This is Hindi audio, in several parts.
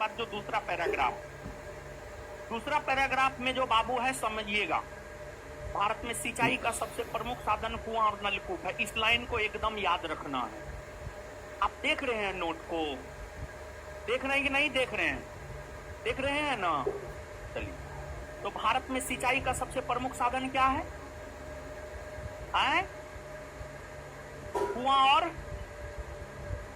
बाद जो दूसरा पैराग्राफ में जो बाबू है समझिएगा, भारत में सिंचाई का सबसे प्रमुख साधन कुआं और नलकूप है। इस लाइन को एकदम याद रखना है। आप देख रहे हैं नोट को, देख रहे हैं कि नहीं देख रहे हैं? देख रहे हैं ना? चलिए, तो भारत में सिंचाई का सबसे प्रमुख साधन क्या है? कुआं और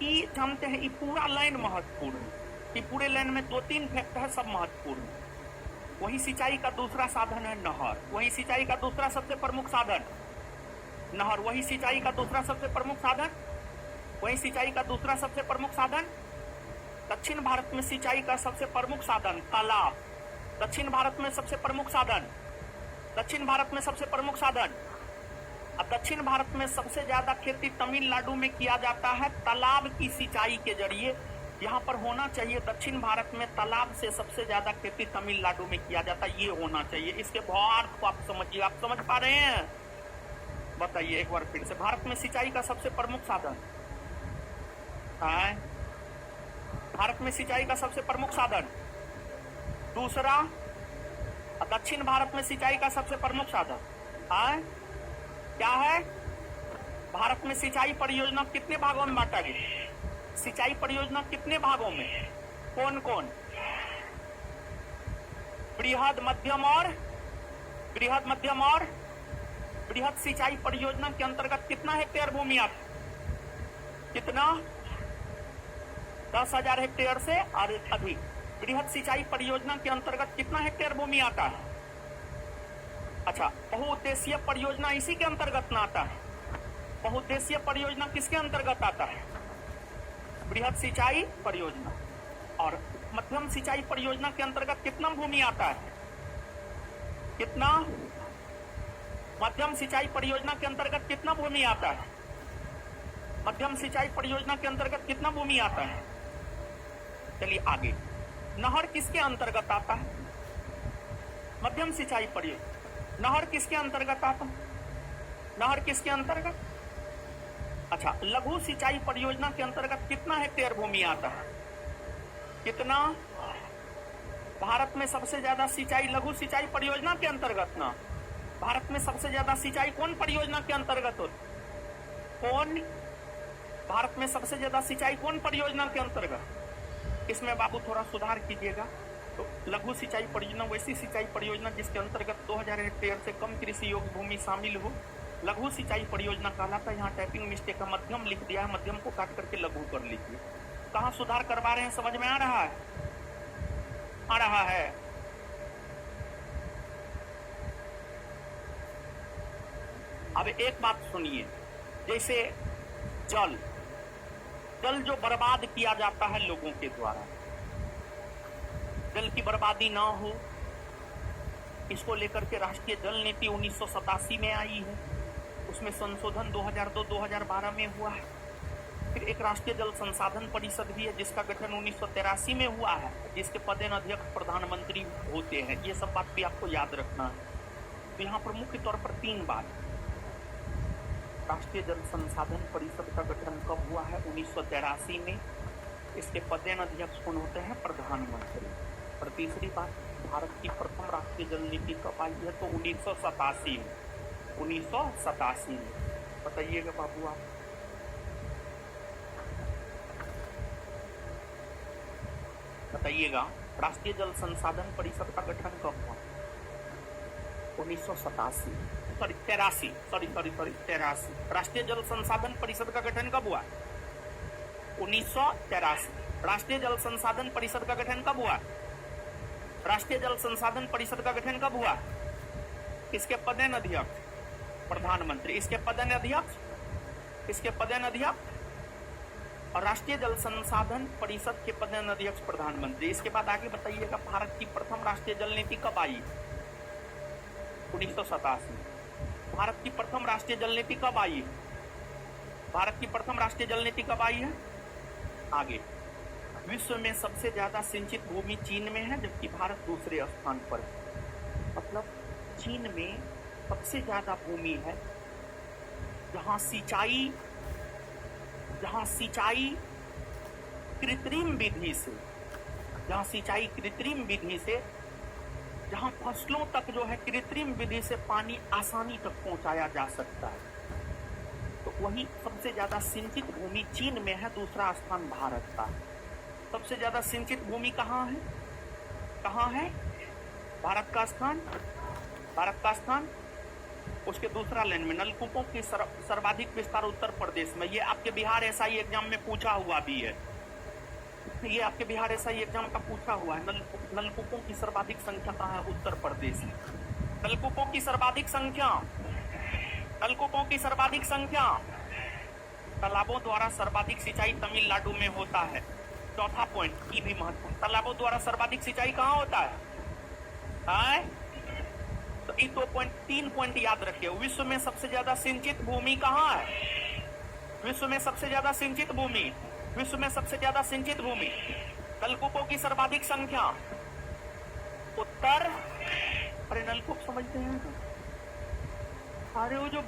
ये जानते हैं। ये पूरा लाइन महत्वपूर्ण है। ये पूरे लाइन में 2-3 फैक्ट है, सब महत्वपूर्ण है। वही सिंचाई का दूसरा साधन है नहर। वही सिंचाई का दूसरा सबसे प्रमुख साधन नहर। वही सिंचाई का दूसरा सबसे प्रमुख साधन वही सिंचाई का दूसरा सबसे प्रमुख साधन दक्षिण भारत में सिंचाई का सबसे प्रमुख साधन तालाब। दक्षिण भारत में सबसे प्रमुख साधन दक्षिण भारत में सबसे प्रमुख साधन अब दक्षिण भारत में सबसे ज्यादा खेती तमिलनाडु में किया जाता है तालाब की सिंचाई के जरिए। यहाँ पर होना चाहिए दक्षिण भारत में तालाब से सबसे ज्यादा खेती तमिलनाडु में किया जाता है, ये होना चाहिए। इसके भावार्थ को आप समझिए। आप समझ पा रहे हैं? बताइए एक बार फिर से। भारत में सिंचाई का सबसे प्रमुख साधन है, भारत में सिंचाई का सबसे प्रमुख साधन। दूसरा, दक्षिण भारत में सिंचाई का सबसे प्रमुख साधन है क्या है? भारत में सिंचाई परियोजना कितने भागों में बांटा गया? सिंचाई परियोजना कितने भागों में? कौन कौन? बृहद, मध्यम और बृहद सिंचाई परियोजना के अंतर्गत कितना हेक्टेयर भूमि आता? कितना? 10,000 हेक्टेयर से अधिक। बृहद सिंचाई परियोजना के अंतर्गत कितना हेक्टेयर भूमि आता है? अच्छा, बहुउद्देशीय परियोजना इसी के अंतर्गत ना आता है? बहुउद्देशीय परियोजना किसके अंतर्गत आता है? बृहद सिंचाई परियोजना। और मध्यम सिंचाई परियोजना के अंतर्गत कितना भूमि आता है? कितना? मध्यम सिंचाई परियोजना के अंतर्गत कितना भूमि आता है? मध्यम सिंचाई परियोजना के अंतर्गत कितना भूमि आता है? चलिए आगे। नहर किसके अंतर्गत आता है? मध्यम सिंचाई परियोजना। नहर किसके अंतर्गत आता है? नहर किसके अंतर्गत? अच्छा, लघु सिंचाई परियोजना के अंतर्गत कितना हेक्टेयर भूमि आता है? कितना? भारत में सबसे ज्यादा सिंचाई लघु सिंचाई परियोजना के अंतर्गत ना। भारत में सबसे ज्यादा सिंचाई कौन परियोजना के अंतर्गत होती? कौन? भारत में सबसे ज्यादा सिंचाई कौन परियोजना के अंतर्गत? इसमें बाबू थोड़ा सुधार कीजिएगा। तो लघु सिंचाई परियोजना वैसी सिंचाई परियोजना जिसके अंतर्गत 2000 हेक्टेयर से कम कृषि योग्य भूमि शामिल हो, लघु सिंचाई परियोजना कहलाता है। यहाँ टाइपिंग मिस्टेक का मध्यम लिख दिया है, मध्यम को काट करके लघु कर लीजिए। कहाँ सुधार करवा रहे हैं, समझ में आ रहा है? आ रहा है। अब एक बात सुनिए, जैसे जल जो बर्बाद किया जाता है लोगों के द्वारा, जल की बर्बादी ना हो, इसको लेकर के राष्ट्रीय जल नीति 1987 में आई है। उसमें संशोधन 2002-2012 में हुआ है। फिर एक राष्ट्रीय जल संसाधन परिषद भी है जिसका गठन 1983 में हुआ है, जिसके पदेन अध्यक्ष प्रधानमंत्री होते हैं। ये सब बात भी आपको याद रखना है। तो यहाँ पर मुख्य तौर पर 3 बात। राष्ट्रीय जल संसाधन परिषद का गठन कब हुआ है? 1983 में। इसके पदेन अध्यक्ष कौन होते हैं? प्रधानमंत्री। और तीसरी बात, भारत की प्रथम राष्ट्रीय जल नीति कब आई है? तो 1987 में। 1987 में। बताइएगा बाबू आप। बताइएगा, राष्ट्रीय जल संसाधन परिषद का गठन कब हुआ? 1987 83। राष्ट्रीय जल संसाधन परिषद का गठन कब हुआ? 1983। राष्ट्रीय जल संसाधन परिषद का गठन कब हुआ? राष्ट्रीय जल संसाधन परिषद का गठन कब हुआ? इसके पदेन अध्यक्ष प्रधानमंत्री। इसके पदेन अध्यक्ष और राष्ट्रीय जल संसाधन परिषद के पदेन अध्यक्ष प्रधानमंत्री। इसके बाद आगे बताइएगा, भारत की प्रथम राष्ट्रीय जल नीति कब आई? 1987। भारत की प्रथम राष्ट्रीय जल नीति कब आई? भारत की प्रथम राष्ट्रीय जल नीति कब आई है? आगे। विश्व में सबसे ज्यादा सिंचित भूमि चीन में है, जबकि भारत दूसरे स्थान पर है। मतलब चीन में सबसे ज्यादा भूमि है जहां सिंचाई कृत्रिम विधि से जहाँ सिंचाई कृत्रिम विधि से, जहाँ फसलों तक जो है कृत्रिम विधि से पानी आसानी तक पहुंचाया जा सकता है, तो वही सबसे ज्यादा सिंचित भूमि चीन में है, दूसरा स्थान भारत का। सबसे ज्यादा सिंचित भूमि कहाँ है, कहाँ है भारत का स्थान, भारत का स्थान। उसके दूसरा लाइन में नलकूपों की सर्वाधिक विस्तार उत्तर प्रदेश में। ये आपके बिहार एसआई एग्जाम में पूछा हुआ भी है, ये आपके बिहार एसआई एग्जाम का पूछा हुआ है। नलकूपों की सर्वाधिक संख्या कहाँ है, उत्तर प्रदेश में। नलकूपों की सर्वाधिक संख्या, नलकूपों की सर्वाधिक संख्या। तालाबों द्वारा सर्वाधिक सिंचाई तमिलनाडु में होता है। चौथा पॉइंट की भी महत्वपूर्ण, तालाबों द्वारा सर्वाधिक सिंचाई कहाँ होता है? तो ये 3 पॉइंट याद रखिए। विश्व में सबसे ज्यादा सिंचित भूमि कहाँ है, विश्व में सबसे ज्यादा सिंचित भूमि, विश्व में सबसे ज्यादा सिंचित भूमि। नलकूपों की सर्वाधिक संख्या, उत्तर। अरे नलकूप समझते हैं, अरे वो जो